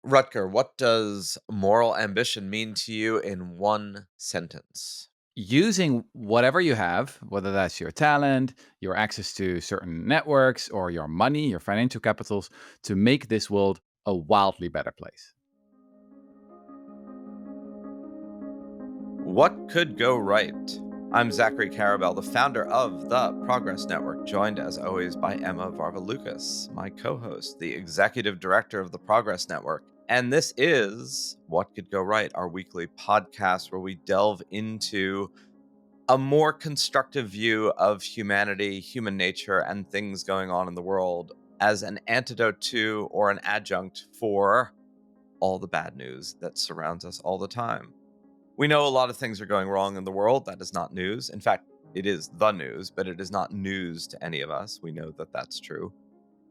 Rutger, what does moral ambition mean to you in one sentence? Using whatever you have, whether that's your talent, your access to certain networks, or your money, your financial capitals, to make this world a wildly better place. What could go right? I'm Zachary Carabell, the founder of the Progress Network, joined as always by Emma Varvalukas, my co host, the executive director of the Progress Network. And this is What Could Go Right, our weekly podcast where we delve into a more constructive view of humanity, human nature, and things going on in the world as an antidote to or an adjunct for all the bad news that surrounds us all the time. We know a lot of things are going wrong in the world. That is not news. In fact, it is the news, but it is not news to any of us. We know that that's true.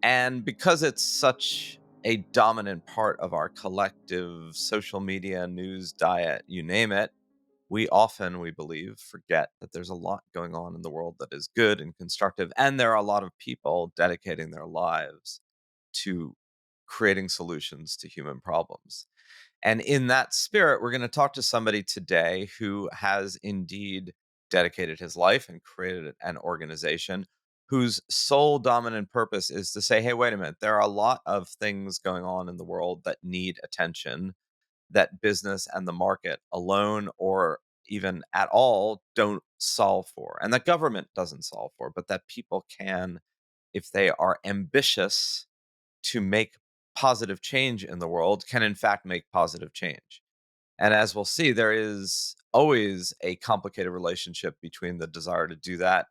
And because it's such a dominant part of our collective social media news diet, you name it, we often, we believe, forget that there's a lot going on in the world that is good and constructive. And there are a lot of people dedicating their lives to creating solutions to human problems. And in that spirit, we're going to talk to somebody today who has indeed dedicated his life and created an organization whose sole dominant purpose is to say, hey, wait a minute, there are a lot of things going on in the world that need attention that business and the market alone or even at all don't solve for, and that government doesn't solve for, but that people can, if they are ambitious to make positive change in the world, can in fact make positive change. And as we'll see, there is always a complicated relationship between the desire to do that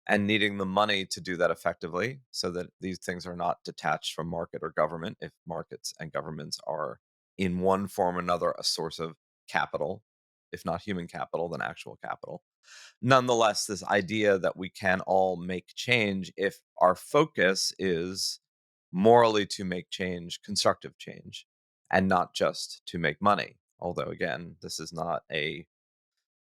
and needing the money to do that effectively so that these things are not detached from market or government. If markets and governments are in one form or another a source of capital, if not human capital, then actual capital. Nonetheless, this idea that we can all make change if our focus is morally to make change, constructive change, and not just to make money. Although, again, this is not a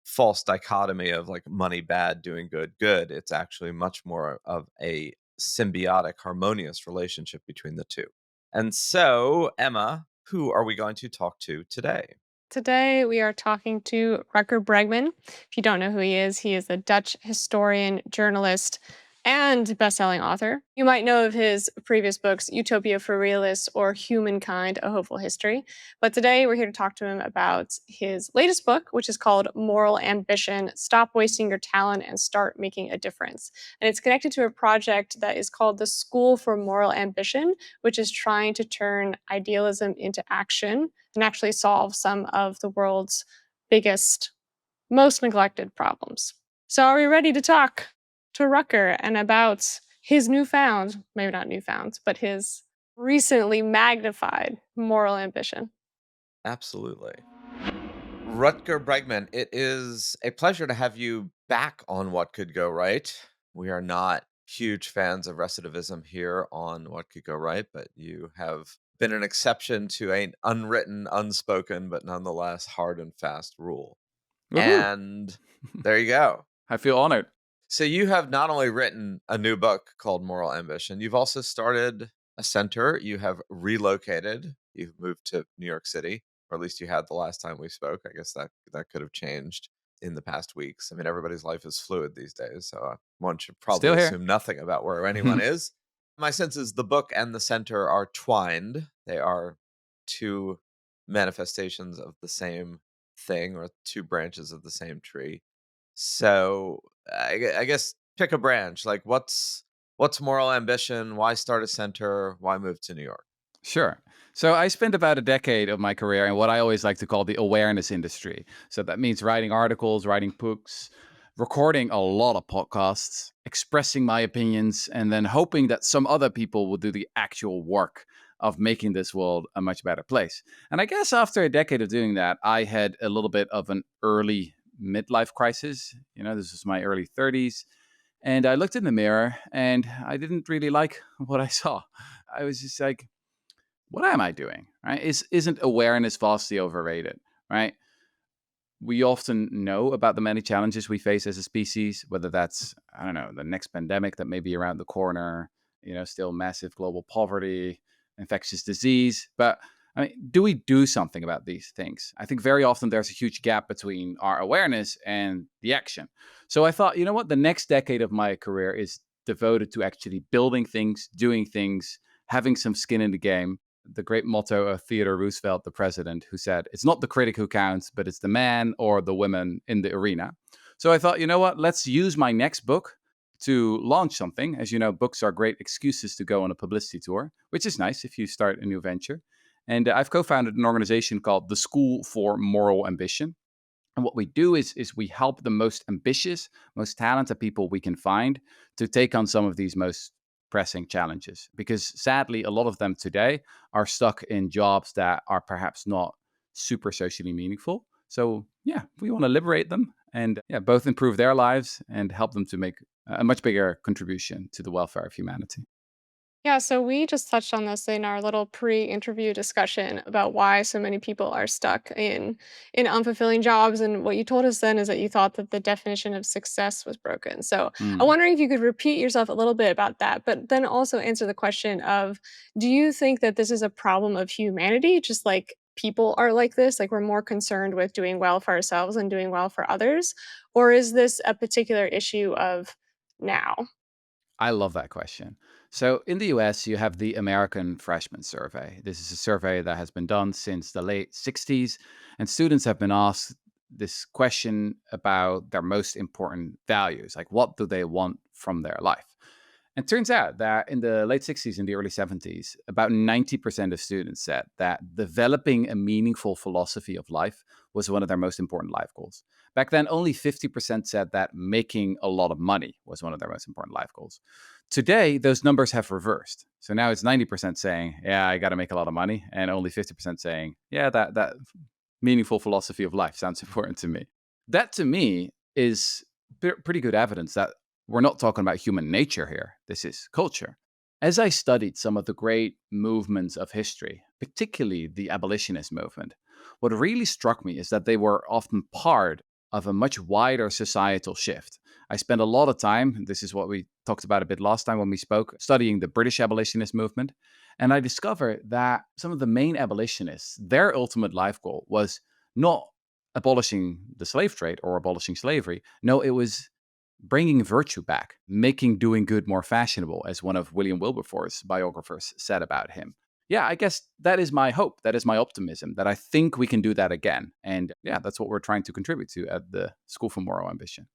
false dichotomy of like money bad, doing good, good. It's actually much more of a symbiotic, harmonious relationship between the two. And so, Emma, who are we going to talk to today? Today, we are talking to Rutger Bregman. If you don't know who he is a Dutch historian, journalist, and bestselling author. You might know of his previous books, Utopia for Realists or Humankind, A Hopeful History. But today, we're here to talk to him about his latest book, which is called Moral Ambition Stop Wasting Your Talent and Start Making a Difference. And it's connected to a project that is called the School for Moral Ambition, which is trying to turn idealism into action and actually solve some of the world's biggest, most neglected problems. So, are we ready to talk to Rucker and about his newfound, maybe not newfound, but his recently magnified moral ambition? Absolutely. Rutger Bregman, it is a pleasure to have you back on What Could Go Right. We are not huge fans of recidivism here on What Could Go Right, but you have been an exception to an unwritten, unspoken, but nonetheless hard and fast rule. Woohoo! And there you go. I feel honored. So you have not only written a new book called Moral Ambition, you've also started a center. You have relocated. You've moved to New York City, or at least you had the last time we spoke. I guess that could have changed in the past weeks. I mean, everybody's life is fluid these days, so one should probably Still here. assume nothing about where anyone is. My sense is the book and the center are twined. They are two manifestations of the same thing, or two branches of the same tree. So I guess pick a branch. Like what's moral ambition? Why start a center? Why move to New York? Sure. So I spent about a decade of my career in what I always like to call the awareness industry. So that means writing articles, writing books, recording a lot of podcasts, expressing my opinions, and then hoping that some other people will do the actual work of making this world a much better place. And I guess after a decade of doing that, I had a little bit of an early midlife crisis. This was my early 30s. And I looked in the mirror and I didn't really like what I saw. I was just like, what am I doing? Right? Isn't awareness vastly overrated? Right? We often know about the many challenges we face as a species, whether that's, I don't know, the next pandemic that may be around the corner, still massive global poverty, infectious disease. But I mean, do we do something about these things? I think very often there's a huge gap between our awareness and the action. So I thought, you know what? The next decade of my career is devoted to actually building things, doing things, having some skin in the game. The great motto of Theodore Roosevelt, the president, who said, "It's not the critic who counts, but it's the man or the woman in the arena." So I thought, you know what? Let's use my next book to launch something. As you know, books are great excuses to go on a publicity tour, which is nice if you start a new venture. And I've co-founded an organization called the School for Moral Ambition. And what we do is we help the most ambitious, most talented people we can find to take on some of these most pressing challenges. Because sadly, a lot of them today are stuck in jobs that are perhaps not super socially meaningful. So yeah, we want to liberate them and yeah, both improve their lives and help them to make a much bigger contribution to the welfare of humanity. Yeah, so we just touched on this in our little pre-interview discussion about why so many people are stuck in unfulfilling jobs. And what you told us then is that you thought that the definition of success was broken. So I'm Mm. wondering if you could repeat yourself a little bit about that, but then also answer the question of, do you think that this is a problem of humanity? Just like people are like this, like we're more concerned with doing well for ourselves and doing well for others? Or is this a particular issue of now? I love that question. So, in the US, you have the American Freshman Survey. This is a survey that has been done since the late 60s, and students have been asked this question about their most important values, like what do they want from their life? And turns out that in the late 60s and the early 70s, about 90% of students said that developing a meaningful philosophy of life was one of their most important life goals. Back then, only 50% said that making a lot of money was one of their most important life goals. Today, those numbers have reversed. So now it's 90% saying, yeah, I got to make a lot of money, and only 50% saying, yeah, that meaningful philosophy of life sounds important to me. That to me is pretty good evidence that we're not talking about human nature here. This is culture. As I studied some of the great movements of history, particularly the abolitionist movement, what really struck me is that they were often part of a much wider societal shift. I spent a lot of time, this is what we talked about a bit last time when we spoke, studying the British abolitionist movement. And I discovered that some of the main abolitionists, their ultimate life goal was not abolishing the slave trade or abolishing slavery. No, it was bringing virtue back, making doing good more fashionable, as one of William Wilberforce's biographers said about him. Yeah, I guess that is my hope. That is my optimism that I think we can do that again. And yeah, that's what we're trying to contribute to at the School for Moral Ambition.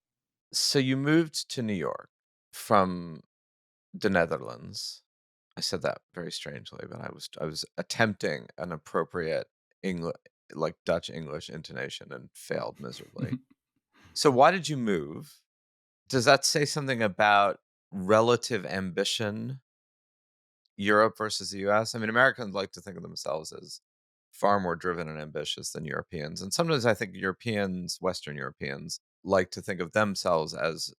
So you moved to New York from the Netherlands. I said that very strangely, but I was attempting an appropriate English, like Dutch English intonation, and failed miserably. So why did you move? Does that say something about relative ambition, Europe versus the US? I mean, Americans like to think of themselves as far more driven and ambitious than Europeans. And sometimes I think Europeans, Western Europeans, like to think of themselves as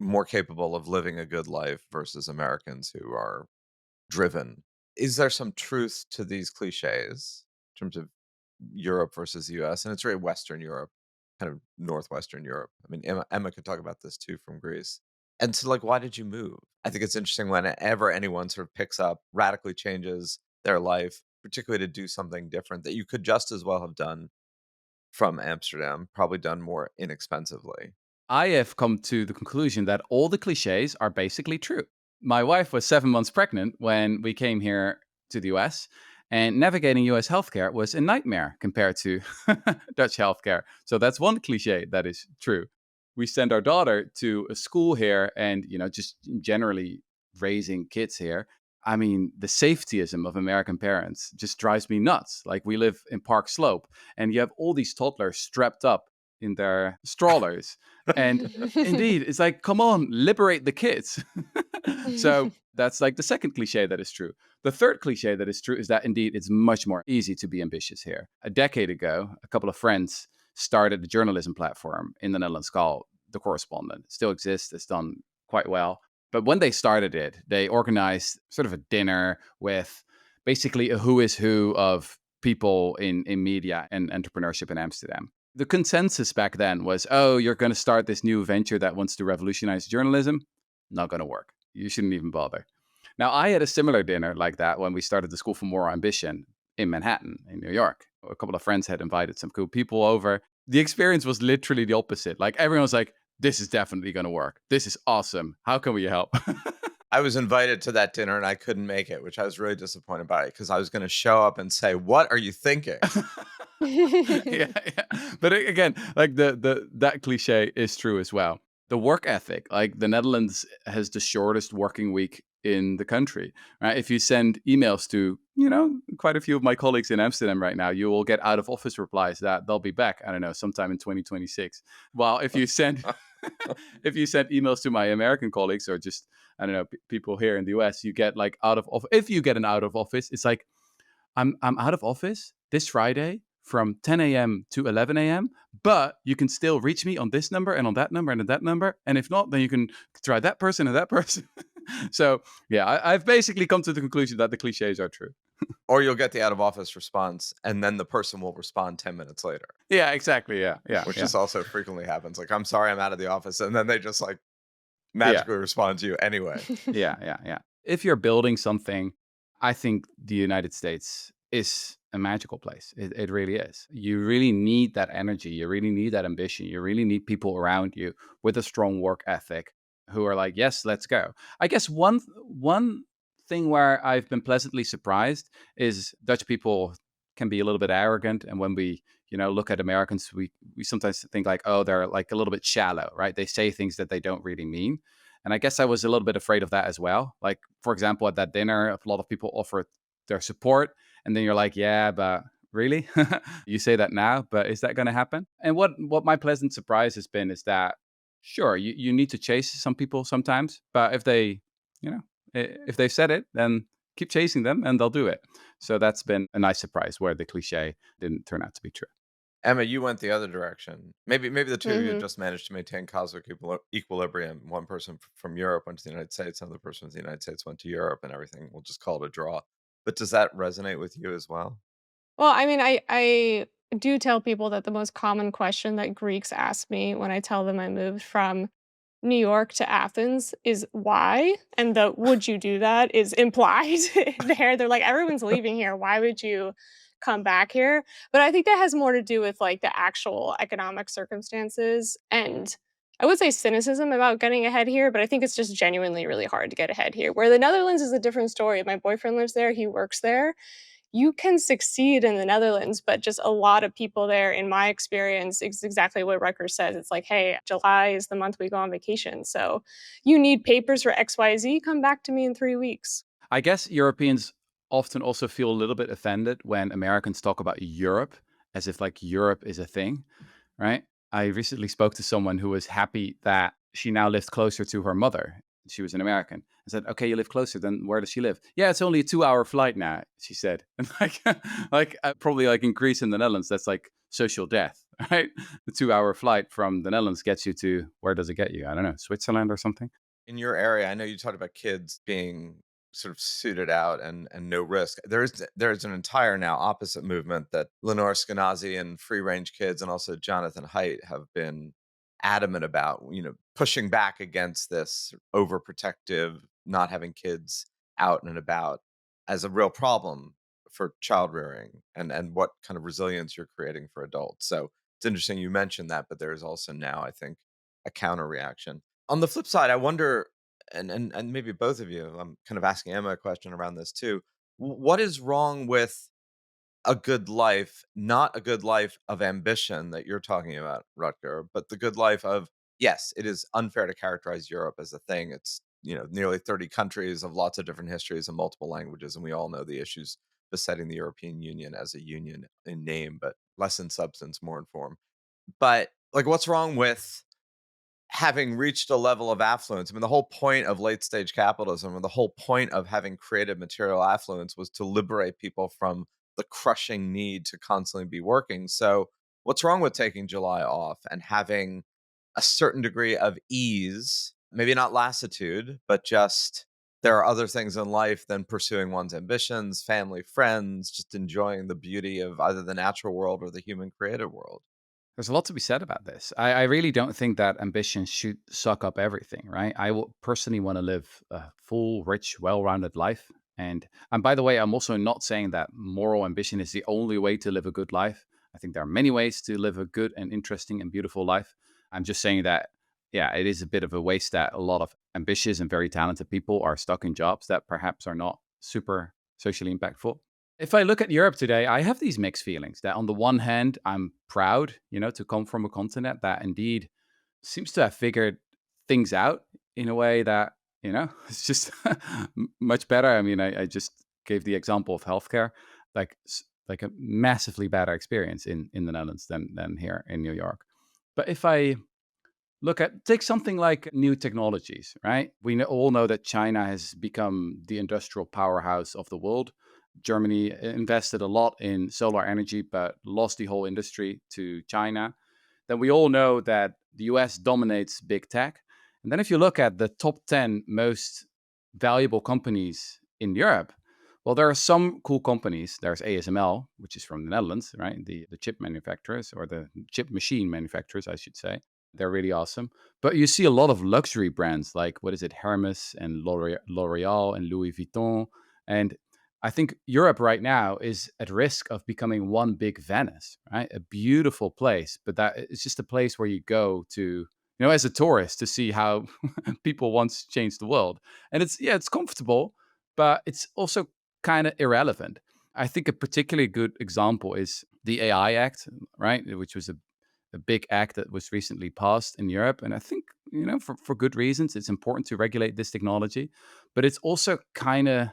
more capable of living a good life versus Americans who are driven. Is there some truth to these cliches in terms of Europe versus the US? And it's really Western Europe, kind of Northwestern Europe. I mean, Emma could talk about this too from Greece. And so, like, why did you move? I think it's interesting whenever anyone sort of picks up, radically changes their life, particularly to do something different that you could just as well have done from Amsterdam, probably done more inexpensively. I have come to the conclusion that all the cliches are basically true. My wife was 7 months pregnant when we came here to the US, and navigating US healthcare was a nightmare compared to Dutch healthcare. So that's one cliche that is true. We send our daughter to a school here, and just generally raising kids here. I mean, the safetyism of American parents just drives me nuts. Like, we live in Park Slope, and you have all these toddlers strapped up in their strollers. And indeed, it's like, come on, liberate the kids. So that's like the second cliche that is true. The third cliche that is true is that indeed it's much more easy to be ambitious here. A decade ago, a couple of friends started a journalism platform in the Netherlands called The Correspondent. It still exists, it's done quite well. But when they started it, they organized sort of a dinner with basically a who is who of people in media and entrepreneurship in Amsterdam. The consensus back then was, oh, you're going to start this new venture that wants to revolutionize journalism. Not going to work. You shouldn't even bother. Now, I had a similar dinner like that when we started the School for Moral Ambition. in Manhattan, in New York. A couple of friends had invited some cool people over. The experience was literally the opposite. Like everyone was like, this is definitely going to work. This is awesome. How can we help? I was invited to that dinner and I couldn't make it, which I was really disappointed by because I was going to show up and say, "What are you thinking?" Yeah, yeah. But again, like the that cliche is true as well. The work ethic, like the Netherlands has the shortest working week in the country, right? If you send emails to, quite a few of my colleagues in Amsterdam right now, you will get out of office replies that they'll be back, I don't know, sometime in 2026. While if you send if you send emails to my American colleagues or just, I don't know, people here in the US, you get like out of office. If you get an out of office, it's like, I'm out of office this Friday from 10 a.m. to 11 a.m., but you can still reach me on this number and on that number and on that number. And if not, then you can try that person and that person. So, yeah, I've basically come to the conclusion that the cliches are true. Or you'll get the out of office response and then the person will respond 10 minutes later, Yeah, exactly. Yeah, yeah, which yeah, just also frequently happens. Like, "I'm sorry, I'm out of the office." And then they just like yeah, magically respond to you anyway. yeah, yeah, yeah. If you're building something, I think the United States is a magical place. It really is. You really need that energy. You really need that ambition. You really need people around you with a strong work ethic who are like, yes, let's go. I guess one thing where I've been pleasantly surprised is Dutch people can be a little bit arrogant, and when we look at Americans, we sometimes think like, oh, they're like a little bit shallow, right? They say things that they don't really mean. And I guess I was a little bit afraid of that as well. Like, for example, at that dinner, a lot of people offered their support. And then you're like, yeah, but really? You say that now, but is that going to happen? And what my pleasant surprise has been is that, sure, you need to chase some people sometimes, but if they, if they've said it, then keep chasing them and they'll do it. So that's been a nice surprise where the cliche didn't turn out to be true. Emma, you went the other direction. Maybe the two of you Hmm. just managed to maintain cosmic equilibrium. One person from Europe went to the United States, another person from the United States went to Europe, and everything. We'll just call it a draw. But does that resonate with you as well? Well, I mean, I do tell people that the most common question that Greeks ask me when I tell them I moved from New York to Athens is why, and the "would you do that" is implied there. They're like, "Everyone's leaving here. Why would you come back here?" But I think that has more to do with, like, the actual economic circumstances, and I would say cynicism about getting ahead here, but I think it's just genuinely really hard to get ahead here. Where the Netherlands is a different story. My boyfriend lives there, he works there. You can succeed in the Netherlands, but just a lot of people there, in my experience, it's exactly what Rutgers says. It's like, hey, July is the month we go on vacation. So you need papers for XYZ, come back to me in 3 weeks. I guess Europeans often also feel a little bit offended when Americans talk about Europe as if like Europe is a thing, right? I recently spoke to someone who was happy that she now lived closer to her mother. She was an American. I said, "Okay, you live closer. Then where does she live?" "Yeah, it's only a 2-hour flight now," she said. And probably like in Greece and the Netherlands, that's like social death, right? The 2-hour flight from the Netherlands gets you to, where does it get you? I don't know, Switzerland or something. In your area, I know you talked about kids being sort of suited out and no risk. There's an entire now opposite movement that Lenore Skenazy and free range kids and also Jonathan Haidt have been adamant about, pushing back against this overprotective, not having kids out and about as a real problem for child rearing and what kind of resilience you're creating for adults. So it's interesting you mentioned that, but there is also now, I think, a counter reaction. On the flip side, I wonder, and maybe both of you, I'm kind of asking Emma a question around this too. What is wrong with a good life, not a good life of ambition that you're talking about, Rutger, but the good life of, yes, it is unfair to characterize Europe as a thing. It's, nearly 30 countries of lots of different histories and multiple languages, and we all know the issues besetting the European Union as a union in name, but less in substance, more in form. But like, what's wrong with having reached a level of affluence? I mean, the whole point of late stage capitalism and the whole point of having created material affluence was to liberate people from the crushing need to constantly be working. So, what's wrong with taking July off and having a certain degree of ease? Maybe not lassitude, but just there are other things in life than pursuing one's ambitions, family, friends, just enjoying the beauty of either the natural world or the human created world. There's a lot to be said about this. I really don't think that ambition should suck up everything, right? Personally want to live a full, rich, well rounded life. And by the way, I'm also not saying that moral ambition is the only way to live a good life. I think there are many ways to live a good and interesting and beautiful life. I'm just saying that, yeah, it is a bit of a waste that a lot of ambitious and very talented people are stuck in jobs that perhaps are not super socially impactful. If I look at Europe today, I have these mixed feelings that on the one hand, I'm proud, to come from a continent that indeed seems to have figured things out in a way that, it's just much better. I mean, I just gave the example of healthcare, like a massively better experience in the Netherlands than here in New York. But if I take something like new technologies, right? We all know that China has become the industrial powerhouse of the world. Germany invested a lot in solar energy, but lost the whole industry to China. Then we all know that the US dominates big tech. And then if you look at the top 10 most valuable companies in Europe, well, there are some cool companies. There's ASML, which is from the Netherlands, right? The chip manufacturers, or the chip machine manufacturers, I should say. They're really awesome. But you see a lot of luxury brands like, what is it, Hermes and L'Oreal and Louis Vuitton. And I think Europe right now is at risk of becoming one big Venice, right? A beautiful place, but that it's just a place where you go to, as a tourist to see how people once changed the world. And it's comfortable, but it's also kind of irrelevant. I think a particularly good example is the AI Act, right? Which was a big act that was recently passed in Europe. And I think, for good reasons, it's important to regulate this technology. But it's also kind of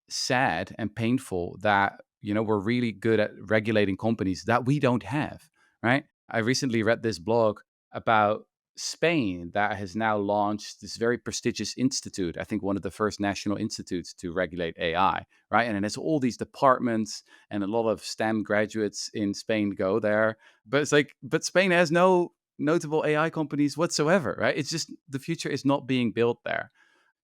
sad and painful that, we're really good at regulating companies that we don't have, right? I recently read this blog about Spain that has now launched this very prestigious institute. I think one of the first national institutes to regulate AI, right? And it has all these departments, and a lot of STEM graduates in Spain go there. But it's like, but Spain has no notable AI companies whatsoever, right? It's just the future is not being built there.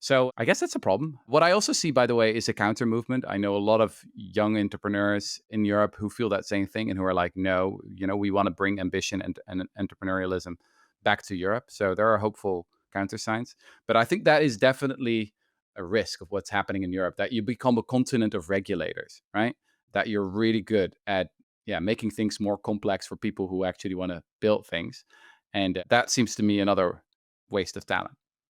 So I guess that's a problem. What I also see, by the way, is a counter movement. I know a lot of young entrepreneurs in Europe who feel that same thing and who are like, no, we want to bring ambition and entrepreneurialism back to Europe. So there are hopeful countersigns. But I think that is definitely a risk of what's happening in Europe, that you become a continent of regulators, right? That you're really good at, making things more complex for people who actually want to build things. And that seems to me another waste of talent.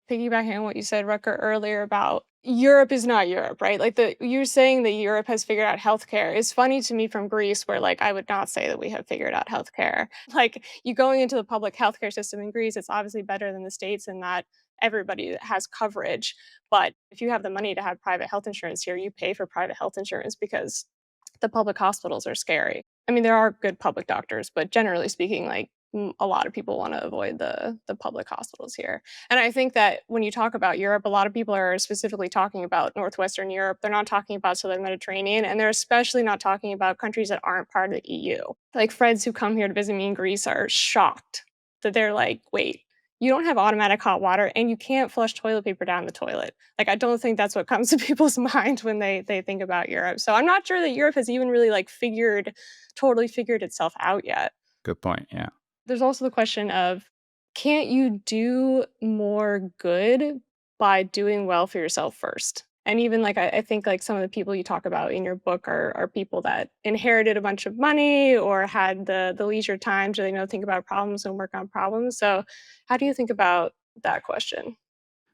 Piggybacking on what you said, Rutger, earlier about Europe is not Europe, right? Like you're saying that Europe has figured out healthcare. It's funny to me from Greece, where like I would not say that we have figured out healthcare. Like you going into the public healthcare system in Greece, it's obviously better than the States in that everybody has coverage. But if you have the money to have private health insurance here, you pay for private health insurance because the public hospitals are scary. I mean, there are good public doctors, but generally speaking, like a lot of people want to avoid the public hospitals here. And I think that when you talk about Europe, a lot of people are specifically talking about Northwestern Europe. They're not talking about Southern Mediterranean, and they're especially not talking about countries that aren't part of the EU. Like friends who come here to visit me in Greece are shocked that they're like, wait, you don't have automatic hot water and you can't flush toilet paper down the toilet. Like I don't think that's what comes to people's mind when they think about Europe. So I'm not sure that Europe has even really like totally figured itself out yet. Good point. Yeah. There's also the question of, can't you do more good by doing well for yourself first? And even like I think like some of the people you talk about in your book are people that inherited a bunch of money or had the leisure time to think about problems and work on problems. So how do you think about that question?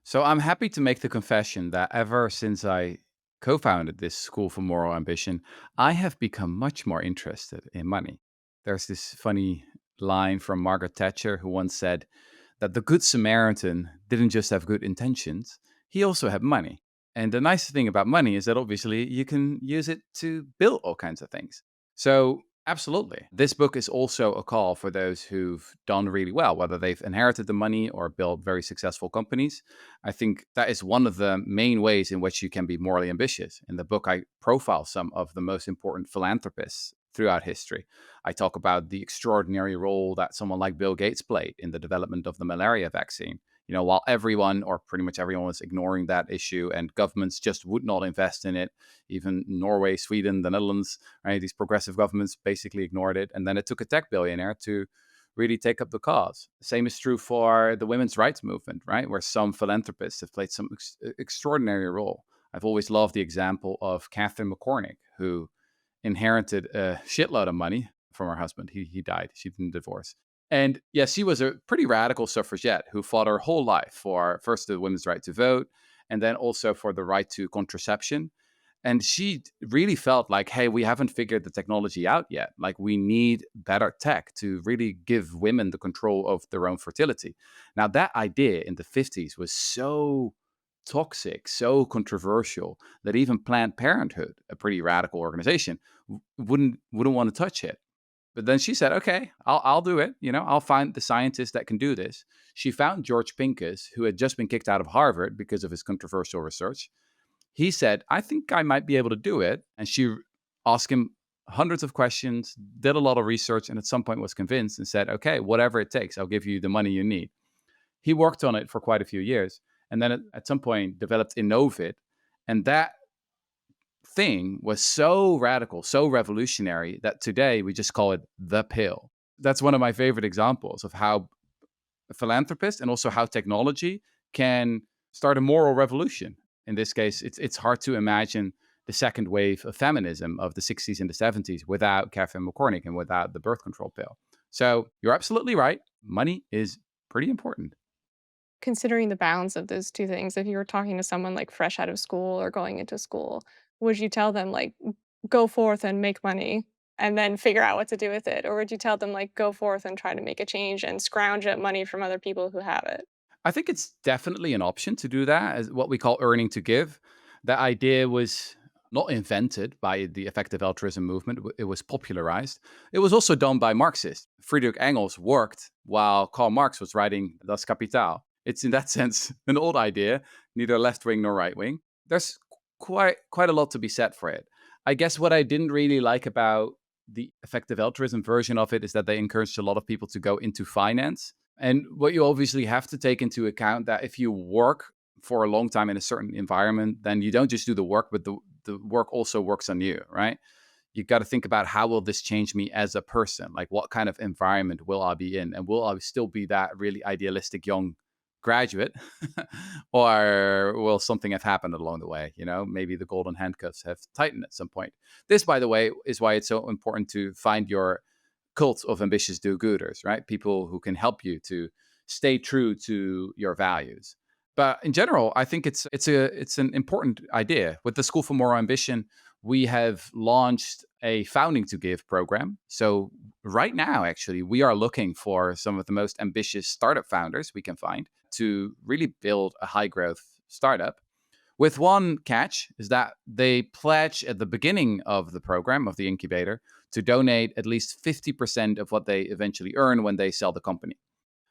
So I'm happy to make the confession that ever since I co founded this School for Moral Ambition, I have become much more interested in money. There's this funny line from Margaret Thatcher who once said that the Good Samaritan didn't just have good intentions, he also had money. And the nice thing about money is that obviously you can use it to build all kinds of things. So, absolutely. This book is also a call for those who've done really well, whether they've inherited the money or built very successful companies. I think that is one of the main ways in which you can be morally ambitious. In the book, I profile some of the most important philanthropists throughout history. I talk about the extraordinary role that someone like Bill Gates played in the development of the malaria vaccine. While everyone or pretty much everyone was ignoring that issue and governments just would not invest in it, even Norway, Sweden, the Netherlands, right? These progressive governments basically ignored it. And then it took a tech billionaire to really take up the cause. Same is true for the women's rights movement, right? Where some philanthropists have played some extraordinary role. I've always loved the example of Catherine McCormick, who inherited a shitload of money from her husband. He died. She didn't divorce. And yeah, she was a pretty radical suffragette who fought her whole life for first the women's right to vote and then also for the right to contraception. And she really felt like, hey, we haven't figured the technology out yet. Like, we need better tech to really give women the control of their own fertility. Now, that idea in the 50s was so toxic, so controversial that even Planned Parenthood, a pretty radical organization, wouldn't want to touch it. But then she said, "Okay, I'll do it. I'll find the scientist that can do this." She found George Pincus, who had just been kicked out of Harvard because of his controversial research. He said, "I think I might be able to do it." And she asked him hundreds of questions, did a lot of research, and at some point was convinced and said, "Okay, whatever it takes, I'll give you the money you need." He worked on it for quite a few years, and then at some point developed Innovit, and that thing was so radical, so revolutionary that today we just call it the pill. That's one of my favorite examples of how a philanthropist and also how technology can start a moral revolution. In this case, it's hard to imagine the second wave of feminism of the 60s and the 70s without Catherine McCormick and without the birth control pill. So you're absolutely right. Money is pretty important. Considering the balance of those 2 things, if you were talking to someone, like, fresh out of school or going into school, would you tell them, like, "Go forth and make money, and then figure out what to do with it," or would you tell them, like, "Go forth and try to make a change and scrounge up money from other people who have it"? I think it's definitely an option to do that, as what we call earning to give. That idea was not invented by the effective altruism movement, it was popularized. It was also done by Marxists. Friedrich Engels worked while Karl Marx was writing Das Kapital. It's in that sense an old idea, neither left wing nor right wing. There's quite a lot to be said for it. I guess what I didn't really like about the effective altruism version of it is that they encouraged a lot of people to go into finance. And what you obviously have to take into account that if you work for a long time in a certain environment, then you don't just do the work, but the work also works on you, right? You got to think about, how will this change me as a person? Like, what kind of environment will I be in? And will I still be that really idealistic young graduate? Or will something have happened along the way? Maybe the golden handcuffs have tightened at some point. This, by the way, is why it's so important to find your cult of ambitious do-gooders, right? People who can help you to stay true to your values. But in general, I think it's an important idea. With the School for Moral Ambition, we have launched a Founding to Give program. So right now, actually, we are looking for some of the most ambitious startup founders we can find to really build a high growth startup. With one catch, is that they pledge at the beginning of the program, of the incubator, to donate at least 50% of what they eventually earn when they sell the company.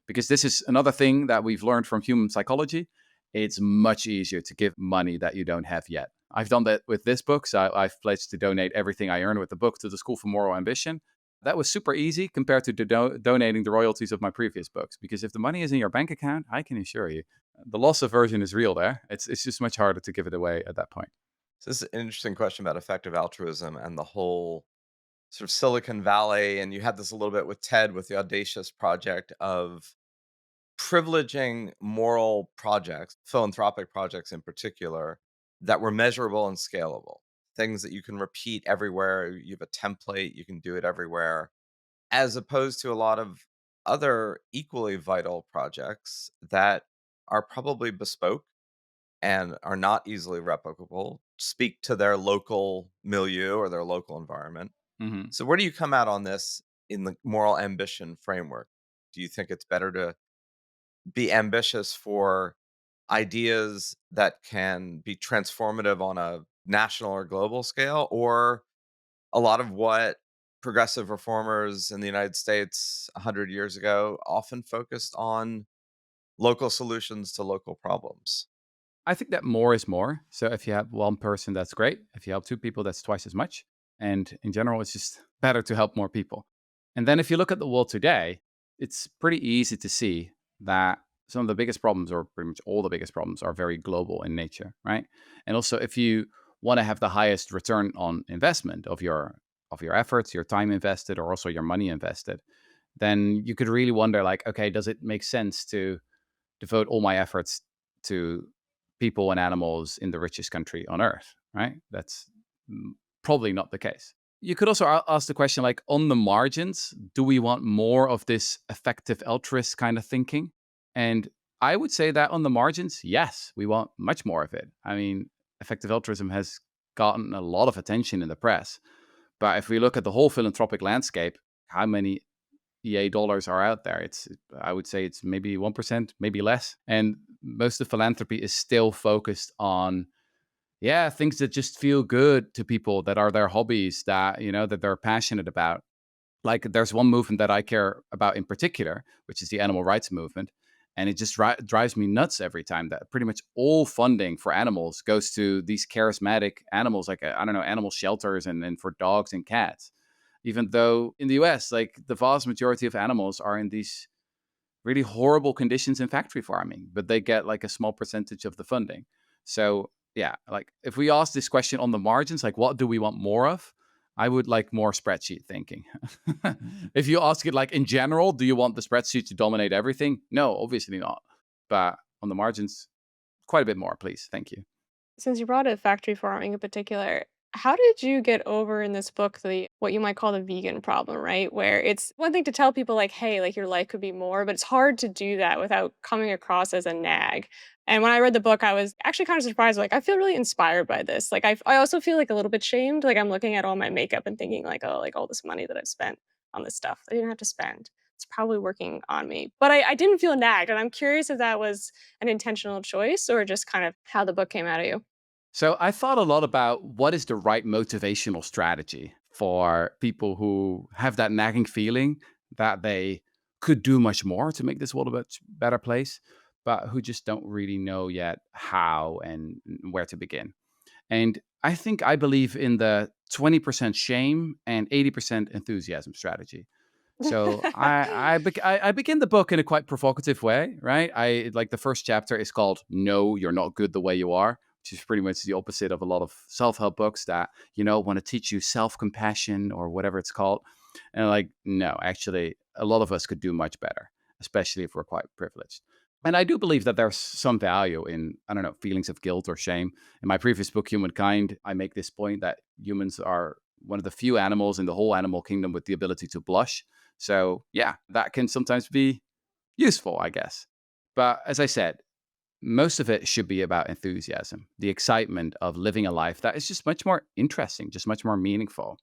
Because this is another thing that we've learned from human psychology. It's much easier to give money that you don't have yet. I've done that with this book. So I've pledged to donate everything I earn with the book to the School for Moral Ambition. That was super easy compared to donating the royalties of my previous books. Because if the money is in your bank account, I can assure you, the loss aversion is real there. It's just much harder to give it away at that point. So this is an interesting question about effective altruism and the whole sort of Silicon Valley. And you had this a little bit with TED with the audacious project of privileging moral projects, philanthropic projects in particular, that were measurable and scalable. Things that you can repeat everywhere. You have a template, you can do it everywhere, as opposed to a lot of other equally vital projects that are probably bespoke and are not easily replicable, speak to their local milieu or their local environment. Hmm. So, where do you come out on this in the moral ambition framework? Do you think it's better to be ambitious for ideas that can be transformative on a national or global scale? Or a lot of what progressive reformers in the United States 100 years ago often focused on local solutions to local problems? I think that more is more. So if you have one person, that's great. If you help two people, that's twice as much. And in general, it's just better to help more people. And then if you look at the world today, it's pretty easy to see that some of the biggest problems, or pretty much all the biggest problems, are very global in nature, right? And also, if you want to have the highest return on investment of your efforts, your time invested, or also your money invested, then you could really wonder, like, okay, does it make sense to devote all my efforts to people and animals in the richest country on earth, right? That's probably not the case. You could also ask the question, like, on the margins, do we want more of this effective altruist kind of thinking? And I would say that on the margins, yes, we want much more of it. I mean, effective altruism has gotten a lot of attention in the press. But if we look at the whole philanthropic landscape, how many EA dollars are out there? I would say it's maybe 1%, maybe less. And most of philanthropy is still focused on, yeah, things that just feel good to people, that are their hobbies, that, that they're passionate about. Like, there's one movement that I care about in particular, which is the animal rights movement. And it just drives me nuts every time that pretty much all funding for animals goes to these charismatic animals, like, I don't know, animal shelters and for dogs and cats. Even though in the US, like, the vast majority of animals are in these really horrible conditions in factory farming, but they get like a small percentage of the funding. So, yeah, like, if we ask this question on the margins, like, what do we want more of? I would like more spreadsheet thinking. If you ask it like in general, do you want the spreadsheet to dominate everything? No, obviously not. But on the margins, quite a bit more, please. Thank you. Since you brought up factory farming in particular, how did you get over in this book the what you might call the vegan problem, right? Where it's one thing to tell people like, hey, like your life could be more, but it's hard to do that without coming across as a nag. And when I read the book, I was actually kind of surprised. Like, I feel really inspired by this. Like, I also feel like a little bit shamed. Like, I'm looking at all my makeup and thinking, like, oh, like all this money that I've spent on this stuff, I didn't have to spend. It's probably working on me. But I didn't feel nagged. And I'm curious if that was an intentional choice or just kind of how the book came out of you. So I thought a lot about what is the right motivational strategy for people who have that nagging feeling that they could do much more to make this world a much better place, but who just don't really know yet how and where to begin. And I believe in the 20% shame and 80% enthusiasm strategy. So I begin the book in a quite provocative way, right? I like, the first chapter is called "No, You're Not Good the Way You Are," which is pretty much the opposite of a lot of self-help books that, want to teach you self-compassion or whatever it's called. And, like, no, actually, a lot of us could do much better, especially if we're quite privileged. And I do believe that there's some value in, I don't know, feelings of guilt or shame. In my previous book, Humankind, I make this point that humans are one of the few animals in the whole animal kingdom with the ability to blush. So, yeah, that can sometimes be useful, I guess. But as I said, most of it should be about enthusiasm, the excitement of living a life that is just much more interesting, just much more meaningful.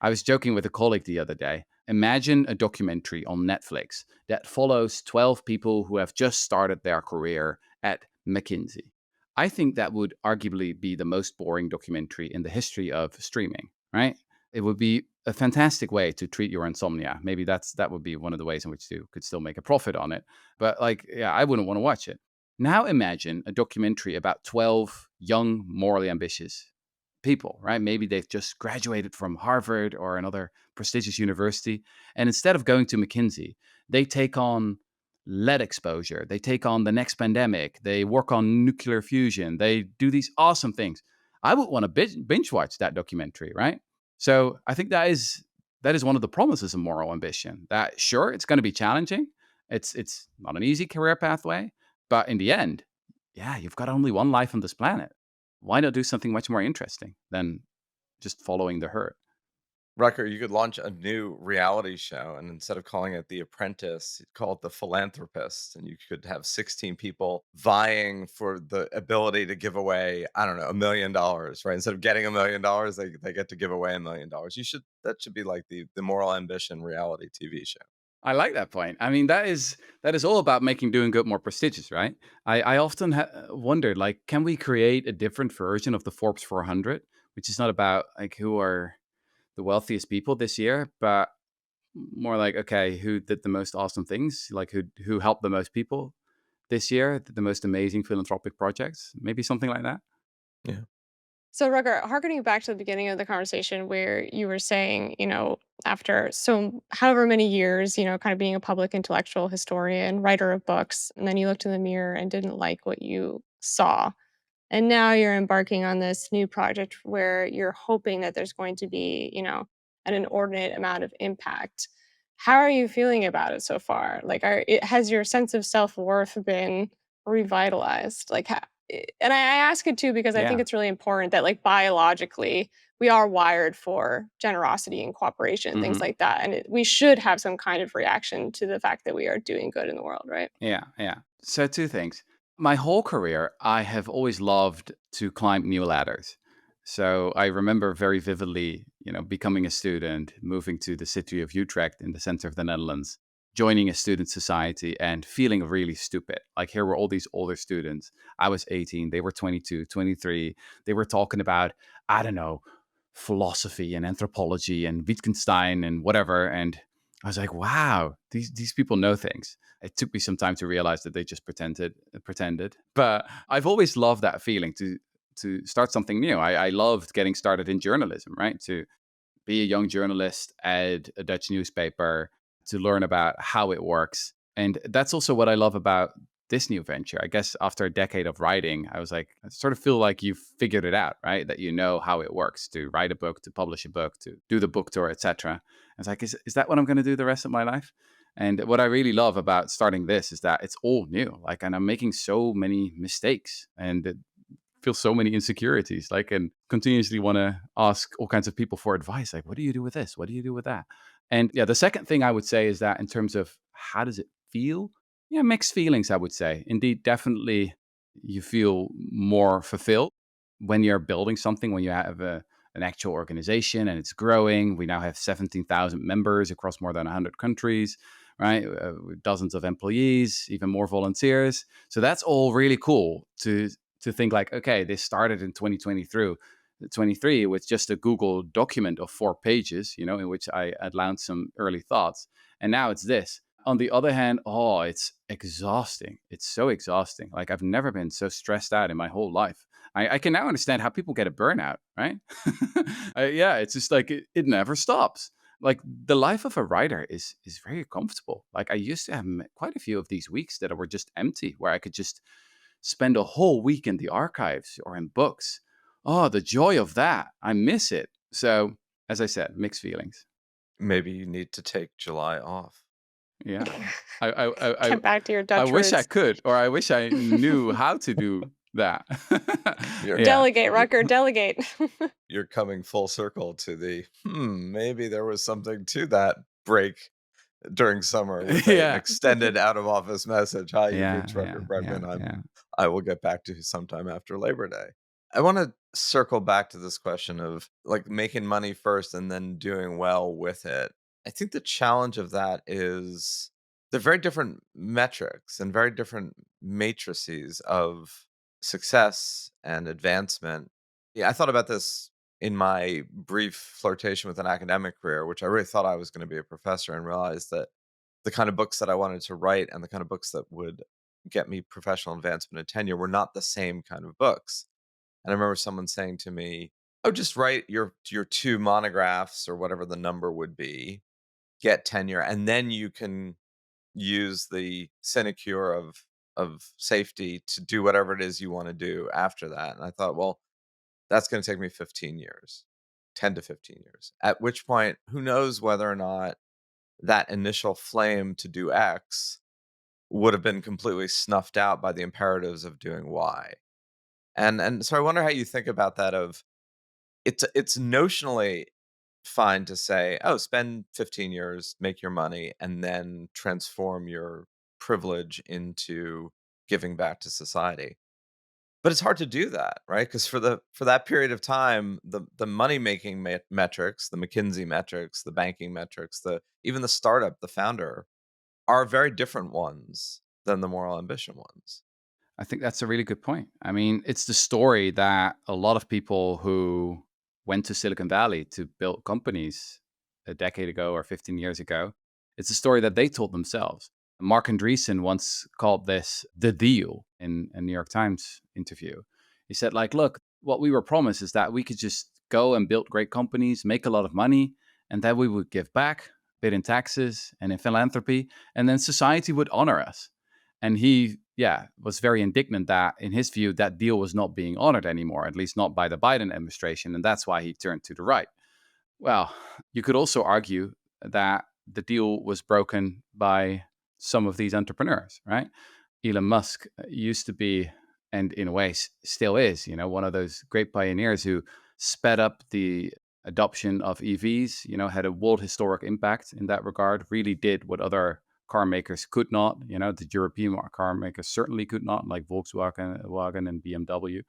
I was joking with a colleague the other day. Imagine a documentary on Netflix that follows 12 people who have just started their career at McKinsey. I think that would arguably be the most boring documentary in the history of streaming, right? It would be a fantastic way to treat your insomnia. Maybe that would be one of the ways in which you could still make a profit on it. But, like, yeah, I wouldn't want to watch it. Now imagine a documentary about 12 young, morally ambitious people, right? Maybe they've just graduated from Harvard or another prestigious university. And instead of going to McKinsey, they take on lead exposure, they take on the next pandemic, they work on nuclear fusion, they do these awesome things. I would want to binge watch that documentary, right? So I think that is one of the promises of moral ambition. That, sure, it's going to be challenging. It's not an easy career pathway, but in the end, yeah, you've got only one life on this planet. Why not do something much more interesting than just following the herd? Rucker, you could launch a new reality show, and instead of calling it The Apprentice, you'd call it The Philanthropist, and you could have 16 people vying for the ability to give away, I don't know, $1 million, right? Instead of getting $1 million, they get to give away $1 million. That should be like the moral ambition reality TV show. I like that point. I mean, that is all about making doing good more prestigious, right? I often wondered, like, can we create a different version of the Forbes 400, which is not about like who are the wealthiest people this year, but more like, okay, who did the most awesome things, like who helped the most people this year, did the most amazing philanthropic projects, maybe something like that. Yeah. So, Rugger, harkening back to the beginning of the conversation where you were saying, after so however many years, kind of being a public intellectual historian, writer of books, and then you looked in the mirror and didn't like what you saw. And now you're embarking on this new project where you're hoping that there's going to be, an inordinate amount of impact. How are you feeling about it so far? Like, has your sense of self worth been revitalized? Like, and I ask it too because I think Yeah. it's really important that, like, biologically, we are wired for generosity and cooperation, things Hmm. like that, and we should have some kind of reaction to the fact that we are doing good in the world, right? Yeah. Yeah. So, two things. My whole career, I have always loved to climb new ladders. So, I remember very vividly, becoming a student, moving to the city of Utrecht in the center of the Netherlands, joining a student society and feeling really stupid. Like, here were all these older students. I was 18, they were 22, 23. They were talking about, I don't know, philosophy and anthropology and Wittgenstein and whatever. And I was like, wow, these people know things. It took me some time to realize that they just pretended. But I've always loved that feeling to start something new. I loved getting started in journalism, right? To be a young journalist at a Dutch newspaper, to learn about how it works. And that's also what I love about this new venture. I guess after a decade of writing, I was like, I sort of feel like you've figured it out, right? That you know how it works to write a book, to publish a book, to do the book tour, etc. It's like, is that what I'm going to do the rest of my life? And what I really love about starting this is that it's all new. Like, and I'm making so many mistakes and feel so many insecurities, like, and continuously want to ask all kinds of people for advice. Like, what do you do with this? What do you do with that? And yeah, the second thing I would say is that in terms of how does it feel? Yeah, mixed feelings, I would say. Indeed, definitely you feel more fulfilled when you're building something, when you have an actual organization and it's growing. We now have 17,000 members across more than 100 countries, right? With dozens of employees, even more volunteers. So that's all really cool to think like, okay, this started in 2023 with just a Google document of 4 pages, in which I outlined some early thoughts. And now it's this. On the other hand, oh, it's exhausting. It's so exhausting. Like, I've never been so stressed out in my whole life. I can now understand how people get a burnout, right? Yeah, it's just like it never stops. Like, the life of a writer is very comfortable. Like, I used to have quite a few of these weeks that were just empty, where I could just spend a whole week in the archives or in books. Oh, the joy of that. I miss it. So, as I said, mixed feelings. Maybe you need to take July off. Yeah. I I I I, Get back to your I Dutch wish I roots. could, or I wish I knew how to do that. You're Yeah. Delegate, you're Rucker, delegate. you're coming full circle to the, maybe there was something to that break during summer with an Yeah. extended out of office message. Hi, you've Yeah. reached Yeah. Rutger Yeah. Bregman. Yeah. I will get back to you sometime after Labor Day. I want to circle back to this question of like making money first and then doing well with it. I think the challenge of that is they're very different metrics and very different matrices of success and advancement. Yeah, I thought about this in my brief flirtation with an academic career, which I really thought I was going to be a professor, and realized that the kind of books that I wanted to write and the kind of books that would get me professional advancement and tenure were not the same kind of books. And I remember someone saying to me, "Oh, just write your 2 monographs or whatever the number would be, get tenure, and then you can use the sinecure of safety to do whatever it is you wanna do after that." And I thought, "Well, that's gonna take me 15 years, 10 to 15 years, at which point, who knows whether or not that initial flame to do X would have been completely snuffed out by the imperatives of doing Y." And so I wonder how you think about that of it's notionally fine to say, "Oh, spend 15 years, make your money, and then transform your privilege into giving back to society." But it's hard to do that, right? Because for that period of time, the money-making metrics, the McKinsey metrics, the banking metrics, the even the startup, the founder, are very different ones than the moral ambition ones. I think that's a really good point. I mean, it's the story that a lot of people who went to Silicon Valley to build companies a decade ago or 15 years ago, it's a story that they told themselves. Mark Andreessen once called this the deal in a New York Times interview. He said, like, look, what we were promised is that we could just go and build great companies, make a lot of money, and then we would give back a bit in taxes and in philanthropy, and then society would honor us. And he, yeah, was very indignant that, in his view, that deal was not being honored anymore, at least not by the Biden administration. And that's why he turned to the right. Well, you could also argue that the deal was broken by some of these entrepreneurs, right? Elon Musk used to be and in a way still is, one of those great pioneers who sped up the adoption of EVs, had a world historic impact in that regard, really did what other car makers could not. The European car makers certainly could not, like Volkswagen and BMW.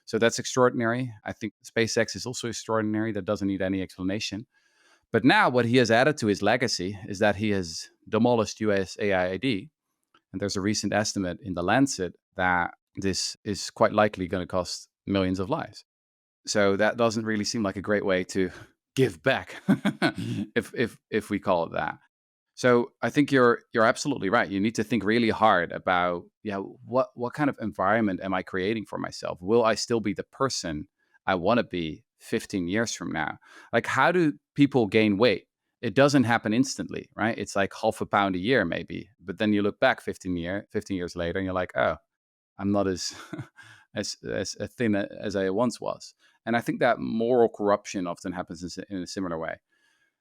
So that's extraordinary. I think SpaceX is also extraordinary. That doesn't need any explanation. But now what he has added to his legacy is that he has demolished US AID. And there's a recent estimate in the Lancet that this is quite likely going to cost millions of lives. So that doesn't really seem like a great way to give back, if we call it that. So I think you're absolutely right. You need to think really hard about, what kind of environment am I creating for myself? Will I still be the person I want to be 15 years from now? Like, how do people gain weight? It doesn't happen instantly, right? It's like half a pound a year, maybe. But then you look back 15 years later, and you're like, oh, I'm not as as thin as I once was. And I think that moral corruption often happens in a similar way.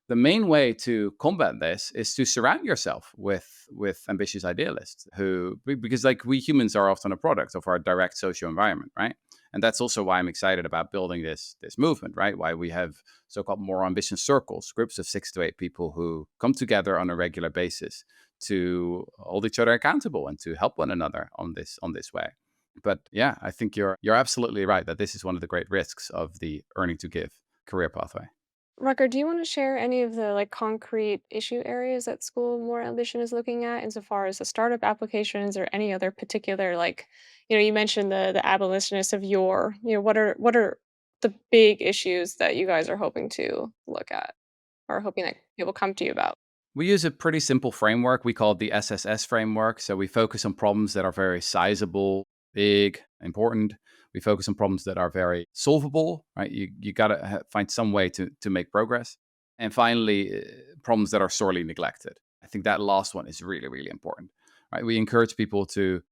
The main way to combat this is to surround yourself with ambitious idealists because like we humans are often a product of our direct social environment, right? And that's also why I'm excited about building this movement, right? Why we have so-called moral ambition circles, groups of 6 to 8 people who come together on a regular basis to hold each other accountable and to help one another on this way. But yeah, I think you're absolutely right that this is one of the great risks of the earning to give career pathway. Rucker, do you want to share any of the concrete issue areas that School More Ambition is looking at insofar as the startup applications or any other particular you mentioned the abolitionists of yore. What are the big issues that you guys are hoping to look at or hoping that people come to you about? We use a pretty simple framework. We call it the SSS framework. So we focus on problems that are very sizable, big, important. We focus on problems that are very solvable, right? You got to find some way to make progress. And finally, problems that are sorely neglected. I think that last one is really, really important, right? We encourage people to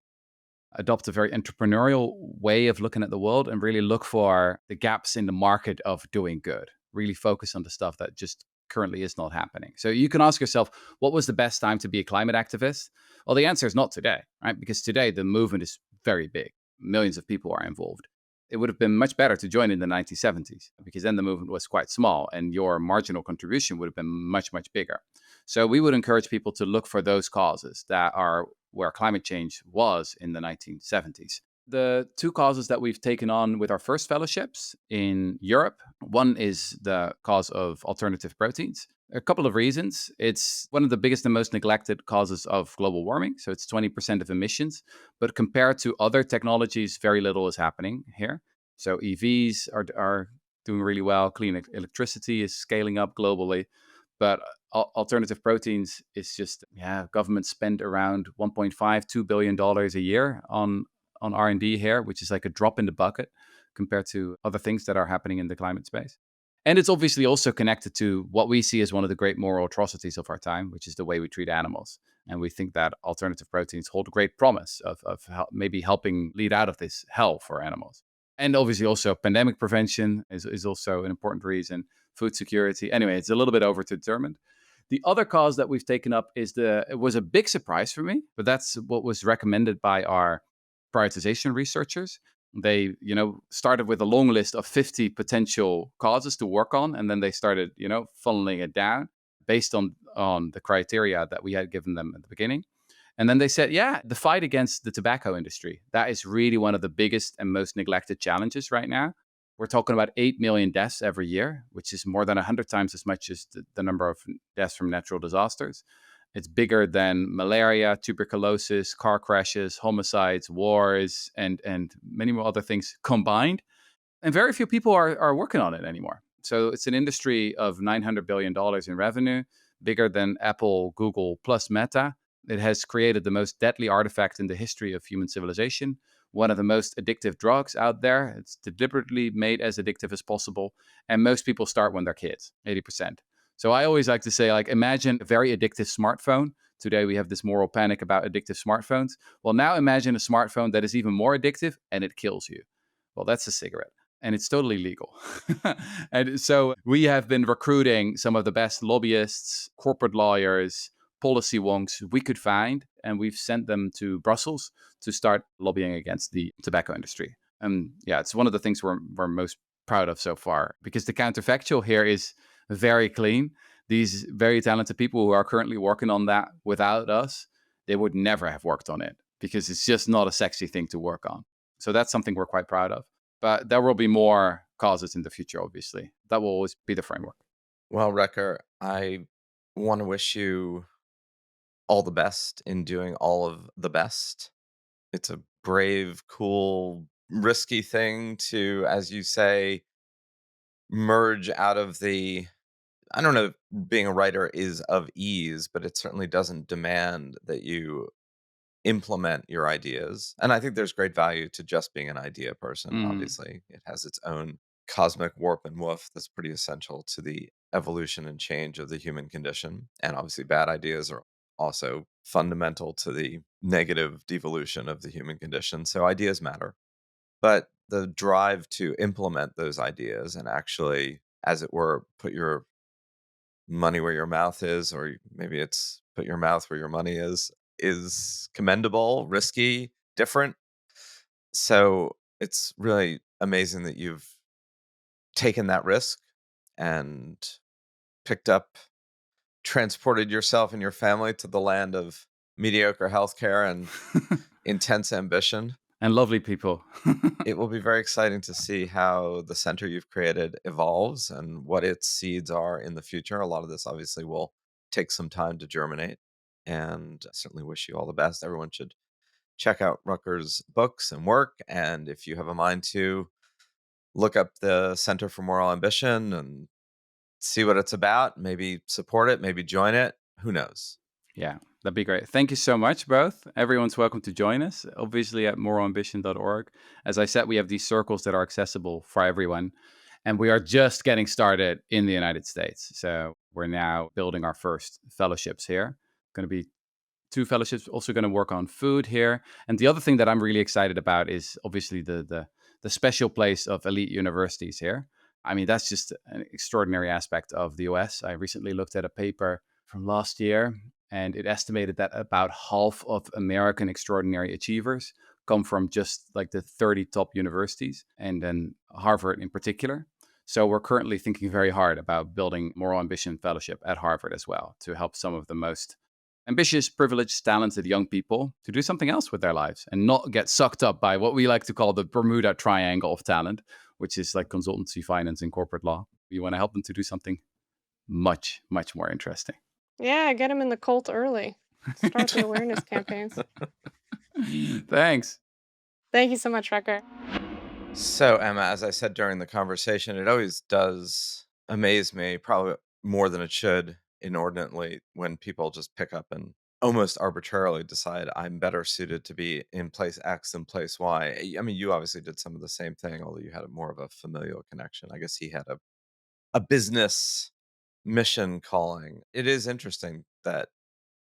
adopt a very entrepreneurial way of looking at the world and really look for the gaps in the market of doing good. Really focus on the stuff that just currently is not happening. So you can ask yourself, what was the best time to be a climate activist? Well, the answer is not today, right? Because today the movement is very big. Millions of people are involved. It would have been much better to join in the 1970s because then the movement was quite small and your marginal contribution would have been much, much bigger. So we would encourage people to look for those causes that are where climate change was in the 1970s. The 2 causes that we've taken on with our first fellowships in Europe, one is the cause of alternative proteins. A couple of reasons. It's one of the biggest and most neglected causes of global warming. So it's 20% of emissions. But compared to other technologies, very little is happening here. So EVs are doing really well. Clean electricity is scaling up globally. But alternative proteins is just, governments spend around $1.5–2 billion a year on R&D here, which is like a drop in the bucket compared to other things that are happening in the climate space. And it's obviously also connected to what we see as one of the great moral atrocities of our time, which is the way we treat animals. And we think that alternative proteins hold great promise of maybe helping lead out of this hell for animals. And obviously also pandemic prevention is also an important reason, food security. Anyway, it's a little bit overdetermined. The other cause that we've taken up it was a big surprise for me, but that's what was recommended by our prioritization researchers. They, started with a long list of 50 potential causes to work on, and then they started, funneling it down based on the criteria that we had given them at the beginning. And then they said, the fight against the tobacco industry, that is really one of the biggest and most neglected challenges right now. We're talking about 8 million deaths every year, which is more than 100 times as much as the number of deaths from natural disasters. It's bigger than malaria, tuberculosis, car crashes, homicides, wars, and many more other things combined. And very few people are working on it anymore. So it's an industry of $900 billion in revenue, bigger than Apple, Google, plus Meta. It has created the most deadly artifact in the history of human civilization, one of the most addictive drugs out there. It's deliberately made as addictive as possible. And most people start when they're kids, 80%. So I always like to say, imagine a very addictive smartphone. Today we have this moral panic about addictive smartphones. Well, now imagine a smartphone that is even more addictive and it kills you. Well, that's a cigarette. And it's totally legal. And so we have been recruiting some of the best lobbyists, corporate lawyers, policy wonks we could find, and we've sent them to Brussels to start lobbying against the tobacco industry. And yeah, it's one of the things we're most proud of so far, because the counterfactual here is very clean. These very talented people who are currently working on that without us, they would never have worked on it because it's just not a sexy thing to work on. So that's something we're quite proud of. But there will be more causes in the future, obviously. That will always be the framework. Well, Wrecker, I want to wish you all the best in doing all of the best. It's a brave, cool, risky thing to, as you say, merge out of the, I don't know if being a writer is of ease, but it certainly doesn't demand that you implement your ideas. And I think there's great value to just being an idea person. Mm. Obviously, it has its own cosmic warp and woof that's pretty essential to the evolution and change of the human condition. And obviously, bad ideas are also fundamental to the negative devolution of the human condition. So ideas matter. But the drive to implement those ideas and actually, as it were, put your money where your mouth is, or maybe it's put your mouth where your money is commendable, risky, different. So it's really amazing that you've taken that risk and picked up, transported yourself and your family to the land of mediocre healthcare and intense ambition. And lovely people. It will be very exciting to see how the center you've created evolves and what its seeds are in the future. A lot of this obviously will take some time to germinate, and I certainly wish you all the best. Everyone should check out Rutger's books and work, and if you have a mind to, look up the Center for Moral Ambition and see what it's about, maybe support it, maybe join it. Who knows? Yeah, that'd be great. Thank you so much, both. Everyone's welcome to join us, obviously at moralambition.org. As I said, we have these circles that are accessible for everyone. And we are just getting started in the United States. So we're now building our first fellowships here. Going to be 2 fellowships, also going to work on food here. And the other thing that I'm really excited about is obviously the special place of elite universities here. I mean, that's just an extraordinary aspect of the US. I recently looked at a paper from last year, and it estimated that about half of American extraordinary achievers come from just like the 30 top universities, and then Harvard in particular. So we're currently thinking very hard about building Moral Ambition Fellowship at Harvard as well, to help some of the most ambitious, privileged, talented young people to do something else with their lives and not get sucked up by what we like to call the Bermuda Triangle of talent, which is like consultancy, finance, and corporate law. We want to help them to do something much, much more interesting. Yeah, get him in the cult early. Start the awareness campaigns. Thanks. Thank you so much, Rucker. So, Emma, as I said during the conversation, it always does amaze me, probably more than it should, inordinately, when people just pick up and almost arbitrarily decide I'm better suited to be in place X than place Y. I mean, you obviously did some of the same thing, although you had a more of a familial connection. I guess he had a business mission calling. It is interesting that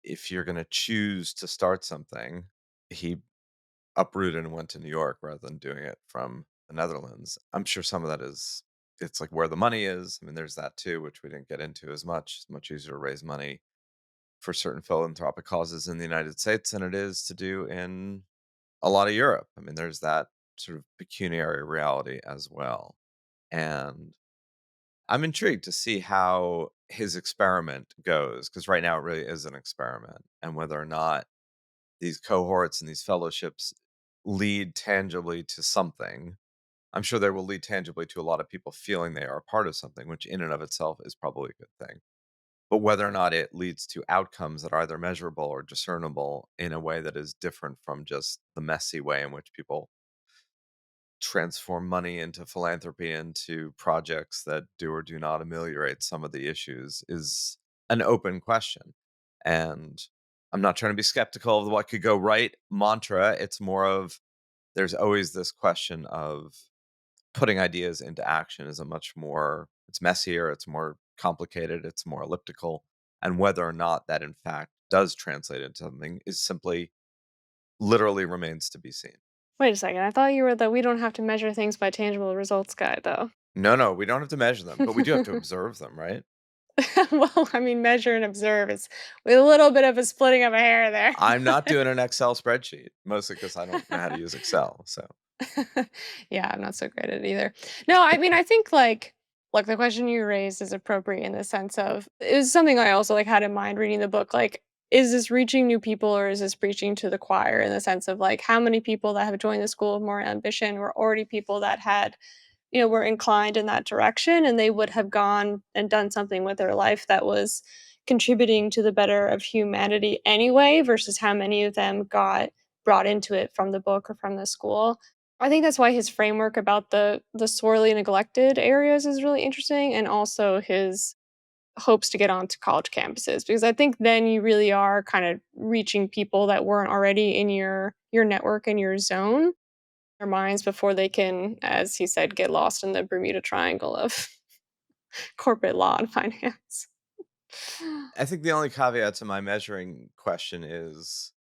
if you're going to choose to start something, he uprooted and went to New York rather than doing it from the Netherlands. I'm sure some of that is, it's like where the money is. I mean, there's that too, which we didn't get into as much. It's much easier to raise money for certain philanthropic causes in the United States than it is to do in a lot of Europe. I mean, there's that sort of pecuniary reality as well. And I'm intrigued to see how his experiment goes, because right now it really is an experiment, and whether or not these cohorts and these fellowships lead tangibly to something. I'm sure they will lead tangibly to a lot of people feeling they are a part of something, which in and of itself is probably a good thing. But whether or not it leads to outcomes that are either measurable or discernible in a way that is different from just the messy way in which people transform money into philanthropy, into projects that do or do not ameliorate some of the issues, is an open question. And I'm not trying to be skeptical of what could go right mantra. It's more of, there's always this question of putting ideas into action is a much more, it's messier, it's more complicated, it's more elliptical. And whether or not that in fact does translate into something is simply literally remains to be seen. Wait a second. I thought you were the we don't have to measure things by tangible results guy, though. No, no, we don't have to measure them, but we do have to observe them, right? Well, I mean, measure and observe is with a little bit of a splitting of a hair there. I'm not doing an Excel spreadsheet, mostly because I don't know how to use Excel. So Yeah, I'm not so great at it either. No, I mean, I think like the question you raised is appropriate in the sense of it was something I also like had in mind reading the book. Like, is this reaching new people or is this preaching to the choir in the sense of like how many people that have joined the School of More Ambition were already people that had, were inclined in that direction and they would have gone and done something with their life that was contributing to the better of humanity anyway, versus how many of them got brought into it from the book or from the school. I think that's why his framework about the sorely neglected areas is really interesting, and also his hopes to get onto college campuses, because I think then you really are kind of reaching people that weren't already in your network and your zone, their minds before they can, as he said, get lost in the Bermuda Triangle of corporate law and finance. I think the only caveat to my measuring question is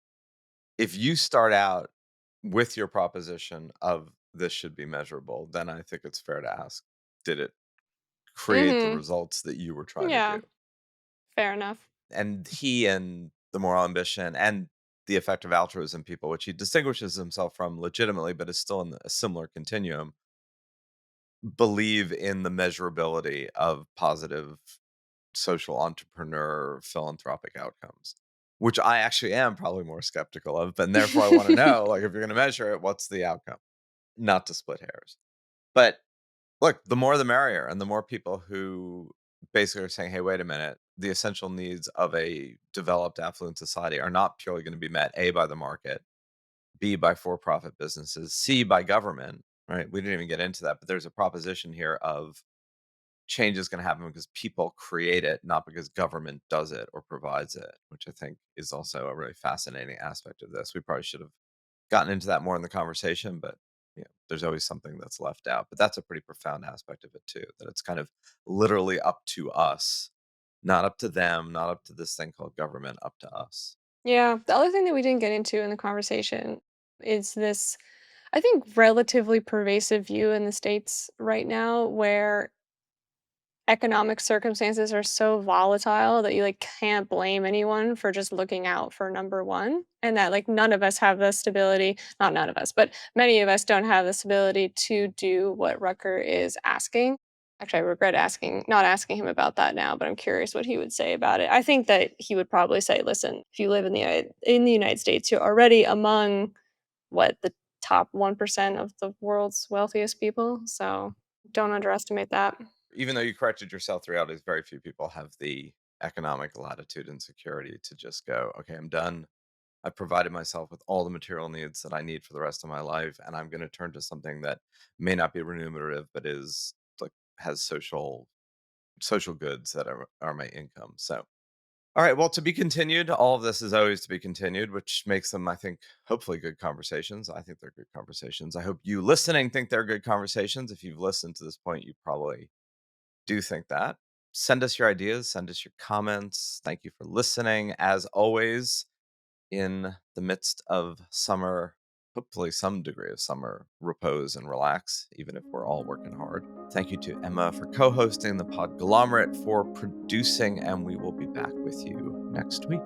if you start out with your proposition of this should be measurable, then I think it's fair to ask, did it create the Mhm. results that you were trying to do? Yeah, fair enough. And he and the moral ambition and the effective altruism people, which he distinguishes himself from legitimately, but is still in a similar continuum, believe in the measurability of positive social entrepreneur philanthropic outcomes, which I actually am probably more skeptical of. And therefore, I want to know, like, if you're going to measure it, what's the outcome? Not to split hairs. But look, the more the merrier, and the more people who basically are saying, "Hey, wait a minute, the essential needs of a developed, affluent society are not purely going to be met A by the market, B by for-profit businesses, C by government." Right? We didn't even get into that, but there's a proposition here of change is going to happen because people create it, not because government does it or provides it, which I think is also a really fascinating aspect of this. We probably should have gotten into that more in the conversation, but there's always something that's left out. But that's a pretty profound aspect of it too, that it's kind of literally up to us, not up to them, not up to this thing called government, up to us. Yeah, the other thing that we didn't get into in the conversation is this, I think, relatively pervasive view in the States right now where economic circumstances are so volatile that you like can't blame anyone for just looking out for number one, and that like none of us have the stability, not none of us, but many of us don't have the stability to do what Rucker is asking. Actually, I regret not asking him about that now, but I'm curious what he would say about it. I think that he would probably say, listen, if you live in the United States, you're already among what, the top 1% of the world's wealthiest people, so don't underestimate that. Even though you corrected yourself, the reality is very few people have the economic latitude and security to just go, okay, I'm done. I've provided myself with all the material needs that I need for the rest of my life, and I'm going to turn to something that may not be remunerative, but is like has social goods that are my income. So, all right, well, to be continued. All of this is always to be continued, which makes them, I think, hopefully good conversations. I think they're good conversations. I hope you listening think they're good conversations. If you've listened to this point, you probably do think that. Send us your ideas, send us your comments. Thank you for listening. As always, in the midst of summer, hopefully some degree of summer repose and relax, even if we're all working hard. Thank you to Emma for co hosting, the Podglomerate for producing, and we will be back with you next week.